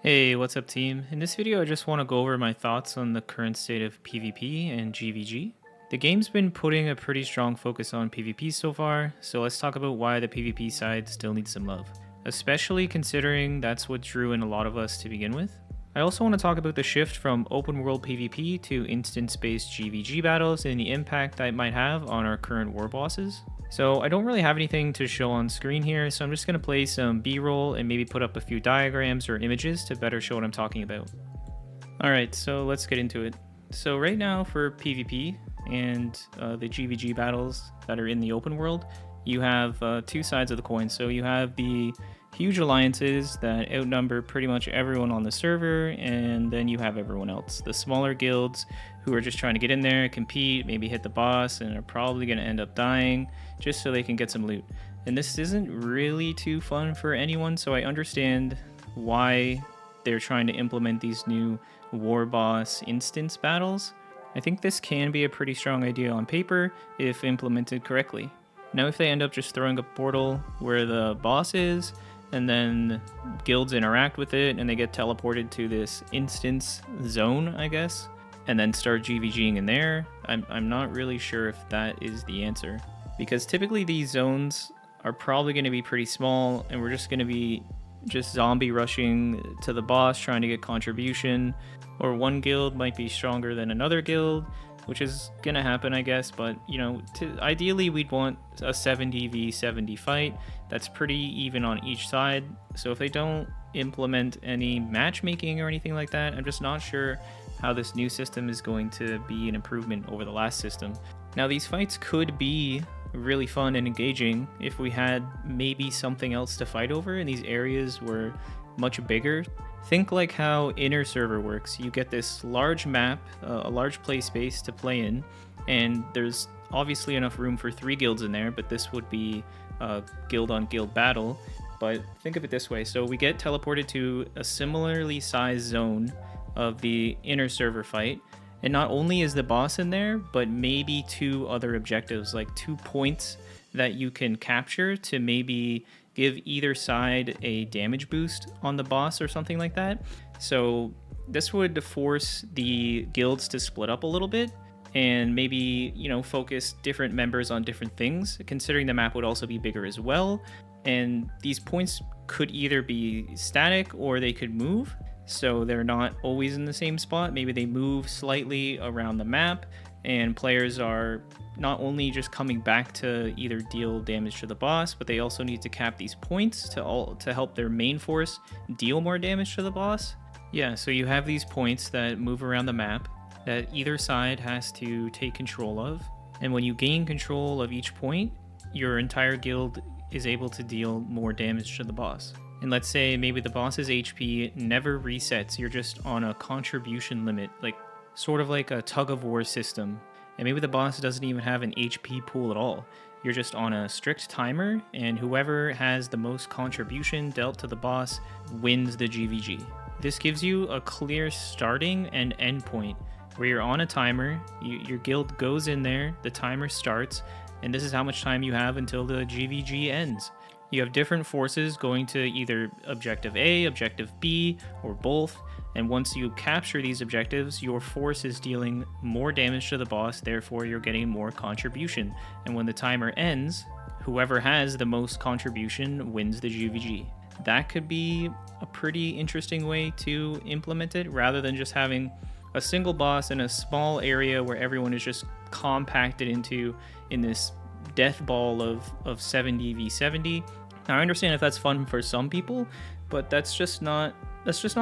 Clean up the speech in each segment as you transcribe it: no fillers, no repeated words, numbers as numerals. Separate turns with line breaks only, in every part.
Hey, what's up team? In this video I just want to go over my thoughts on the current state of PvP and GvG. The game's been putting a pretty strong focus on PvP so far, so let's talk about why the PvP side still needs some love, especially considering that's what drew in a lot of us to begin with. I also want to talk about the shift from open world PvP to instance-based GvG battles and the impact that might have on our current war bosses. So I don't really have anything to show on screen here, so I'm just going to play some B-roll and maybe put up a few diagrams or images to better show what I'm talking about. Alright, so let's get into it. So right now for PvP and the GvG battles that are in the open world, you have two sides of the coin. So you have the huge alliances that outnumber pretty much everyone on the server, and then you have everyone else. The smaller guilds who are just trying to get in there, compete, maybe hit the boss, and are probably going to end up dying just so they can get some loot. And this isn't really too fun for anyone, so I understand why they're trying to implement these new war boss instance battles. I think this can be a pretty strong idea on paper if implemented correctly. Now if they end up just throwing a portal where the boss is, and then guilds interact with it and they get teleported to this instance zone, I guess, and then start GvGing in there, I'm not really sure if that is the answer. Because typically these zones are probably going to be pretty small, and we're just going to be just zombie rushing to the boss trying to get contribution, or one guild might be stronger than another guild, which is gonna happen, I guess, but you know, ideally we'd want a 70v70 fight that's pretty even on each side. So if they don't implement any matchmaking or anything like that, I'm just not sure how this new system is going to be an improvement over the last system. Now these fights could be really fun and engaging if we had maybe something else to fight over and these areas were much bigger. Think like how inner server works. You get this large map, a large play space to play in, and there's obviously enough room for 3 guilds in there, but this would be a guild on guild battle. But think of it this way. So we get teleported to a similarly sized zone of the inner server fight, and not only is the boss in there, but maybe 2 other objectives, like 2 points that you can capture to maybe give either side a damage boost on the boss or something like that. So this would force the guilds to split up a little bit and maybe, you know, focus different members on different things, considering the map would also be bigger as well. And these points could either be static or they could move. So they're not always in the same spot. Maybe they move slightly around the map, and players are not only just coming back to either deal damage to the boss, but they also need to cap these points to help their main force deal more damage to the boss. Yeah, so you have these points that move around the map that either side has to take control of. And when you gain control of each point, your entire guild is able to deal more damage to the boss. And let's say maybe the boss's HP never resets. You're just on a contribution limit, like sort of like a tug of war system. And maybe the boss doesn't even have an HP pool at all. You're just on a strict timer, and whoever has the most contribution dealt to the boss wins the GvG. This gives you a clear starting and end point where you're on a timer, your guild goes in there, the timer starts, and this is how much time you have until the GvG ends. You have different forces going to either objective A, objective B, or both. And once you capture these objectives, your force is dealing more damage to the boss, therefore you're getting more contribution. And when the timer ends, whoever has the most contribution wins the GvG. That could be a pretty interesting way to implement it, rather than just having a single boss in a small area where everyone is just compacted in this death ball of 70v70. Now I understand if that's fun for some people, but that's just not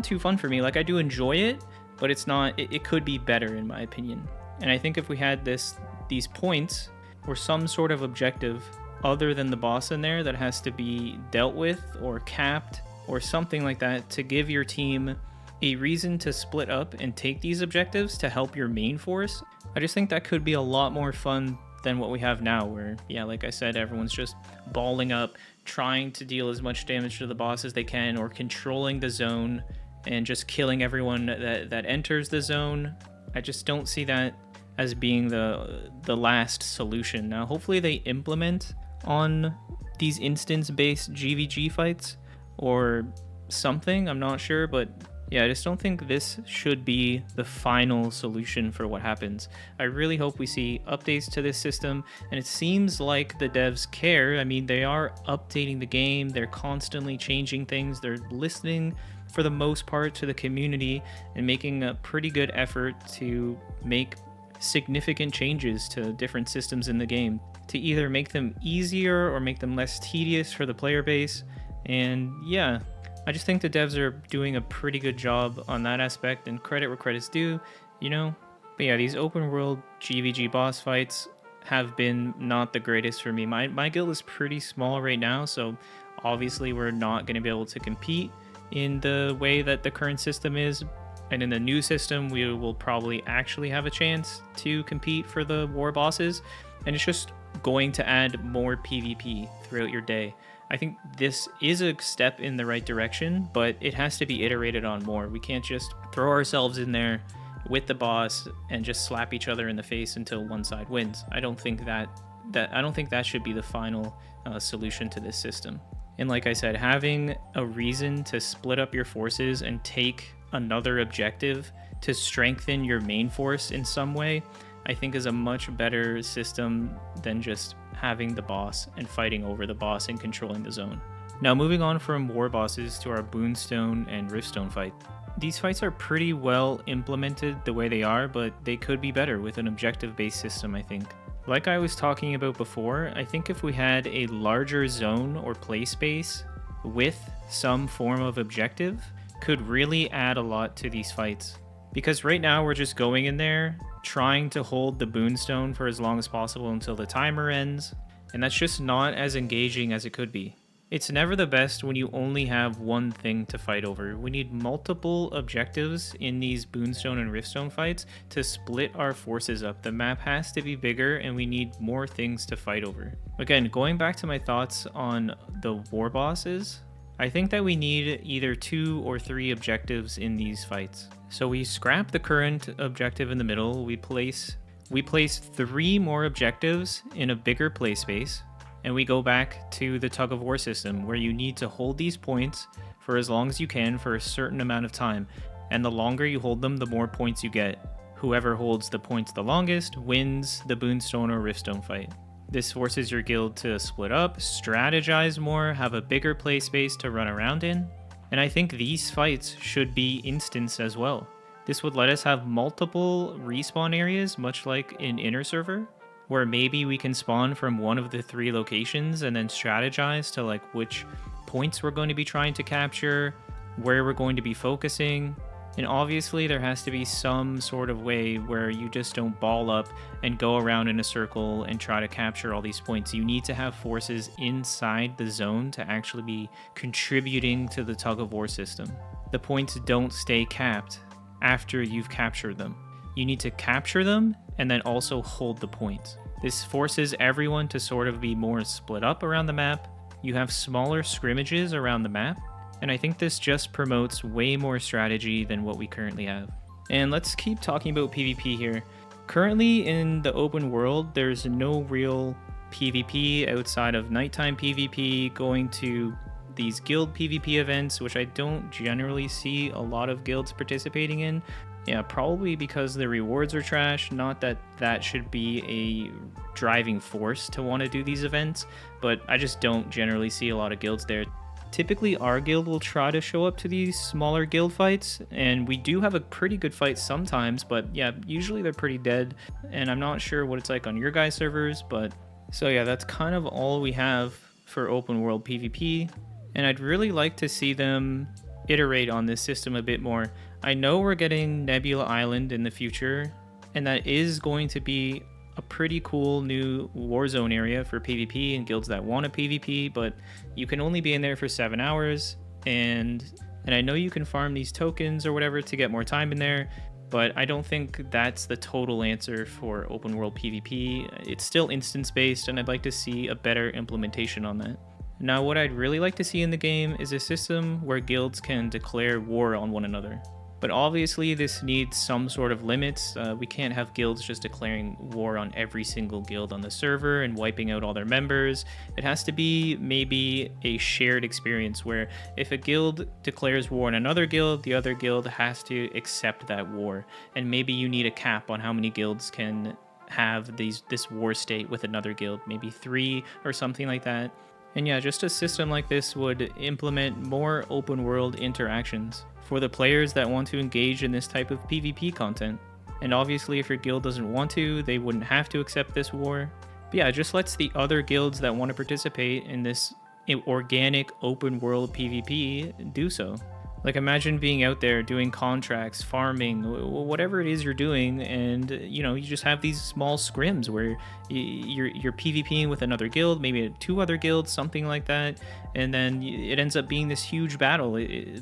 too fun for me. Like, I do enjoy it, but it could be better in my opinion. And I think if we had these points or some sort of objective other than the boss in there that has to be dealt with or capped or something like that to give your team a reason to split up and take these objectives to help your main force, I just think that could be a lot more fun than what we have now, where, yeah, like I said, everyone's just balling up, trying to deal as much damage to the boss as they can, or controlling the zone and just killing everyone that enters the zone. I just don't see that as being the last solution. Now, hopefully they implement on these instance-based GvG fights, or something, I'm not sure, but yeah, I just don't think this should be the final solution for what happens. I really hope we see updates to this system, and it seems like the devs care. I mean, they are updating the game, they're constantly changing things, they're listening for the most part to the community and making a pretty good effort to make significant changes to different systems in the game to either make them easier or make them less tedious for the player base. And yeah, I just think the devs are doing a pretty good job on that aspect, and credit where credit's due, you know? But yeah, these open world GvG boss fights have been not the greatest for me. My guild is pretty small right now, so obviously we're not going to be able to compete in the way that the current system is. And in the new system, we will probably actually have a chance to compete for the war bosses. And it's just going to add more PvP throughout your day. I think this is a step in the right direction, but it has to be iterated on more. We can't just throw ourselves in there with the boss and just slap each other in the face until one side wins. I don't think that should be the final solution to this system. And like I said, having a reason to split up your forces and take another objective to strengthen your main force in some way, I think is a much better system than just having the boss and fighting over the boss and controlling the zone. Now moving on from war bosses to our Boonstone and Riftstone fight. These fights are pretty well implemented the way they are, but they could be better with an objective-based system, I think. Like I was talking about before, I think if we had a larger zone or play space with some form of objective, could really add a lot to these fights. Because right now we're just going in there, trying to hold the Boonstone for as long as possible until the timer ends, and that's just not as engaging as it could be. It's never the best when you only have one thing to fight over. We need multiple objectives in these Boonstone and Riftstone fights to split our forces up. The map has to be bigger and we need more things to fight over. Again, going back to my thoughts on the war bosses, I think that we need either 2 or 3 objectives in these fights. So we scrap the current objective in the middle, we place 3 more objectives in a bigger play space, and we go back to the tug of war system where you need to hold these points for as long as you can for a certain amount of time, and the longer you hold them, the more points you get. Whoever holds the points the longest wins the Boonstone or Riftstone fight. This forces your guild to split up, strategize more, have a bigger play space to run around in, and I think these fights should be instance as well. This would let us have multiple respawn areas, much like in Inner Server, where maybe we can spawn from one of the 3 locations and then strategize to like which points we're going to be trying to capture, where we're going to be focusing. And obviously there has to be some sort of way where you just don't ball up and go around in a circle and try to capture all these points. You need to have forces inside the zone to actually be contributing to the tug of war system. The points don't stay capped after you've captured them. You need to capture them and then also hold the points. This forces everyone to sort of be more split up around the map. You have smaller scrimmages around the map, and I think this just promotes way more strategy than what we currently have. And let's keep talking about PvP here. Currently in the open world, there's no real PvP outside of nighttime PvP, going to these guild PvP events, which I don't generally see a lot of guilds participating in. Yeah, probably because the rewards are trash. Not that that should be a driving force to want to do these events, but I just don't generally see a lot of guilds there. Typically our guild will try to show up to these smaller guild fights, and we do have a pretty good fight sometimes, but yeah, usually they're pretty dead, and I'm not sure what it's like on your guys' servers, but so yeah, that's kind of all we have for open world PvP, and I'd really like to see them iterate on this system a bit more. I know we're getting Nebula Island in the future, and that is going to be a pretty cool new Warzone area for PvP and guilds that want a PvP, but you can only be in there for 7 hours, and I know you can farm these tokens or whatever to get more time in there, but I don't think that's the total answer for open world PvP. It's still instance based, and I'd like to see a better implementation on that. Now, what I'd really like to see in the game is a system where guilds can declare war on one another. But obviously this needs some sort of limits. We can't have guilds just declaring war on every single guild on the server and wiping out all their members. It has to be maybe a shared experience where if a guild declares war on another guild, the other guild has to accept that war. And maybe you need a cap on how many guilds can have this war state with another guild, maybe 3 or something like that. And yeah, just a system like this would implement more open world interactions for the players that want to engage in this type of PvP content. And obviously if your guild doesn't want to, they wouldn't have to accept this war. But yeah, it just lets the other guilds that want to participate in this organic open world PvP do so. Like imagine being out there doing contracts, farming, whatever it is you're doing, and you just have these small scrims where you're PvPing with another guild, maybe 2 other guilds, something like that, and then it ends up being this huge battle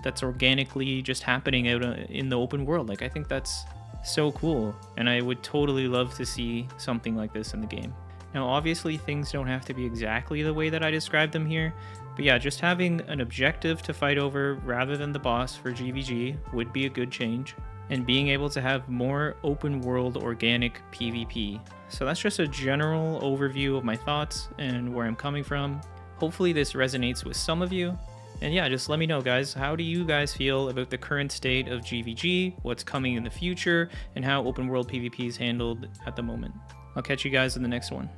that's organically just happening out in the open world. Like I think that's so cool, and I would totally love to see something like this in the game. Now obviously things don't have to be exactly the way that I described them here, but yeah, just having an objective to fight over rather than the boss for GvG would be a good change, and being able to have more open world organic PvP. So that's just a general overview of my thoughts and where I'm coming from. Hopefully this resonates with some of you. And yeah, just let me know, guys, how do you guys feel about the current state of GvG, what's coming in the future, and how open world PvP is handled at the moment. I'll catch you guys in the next one.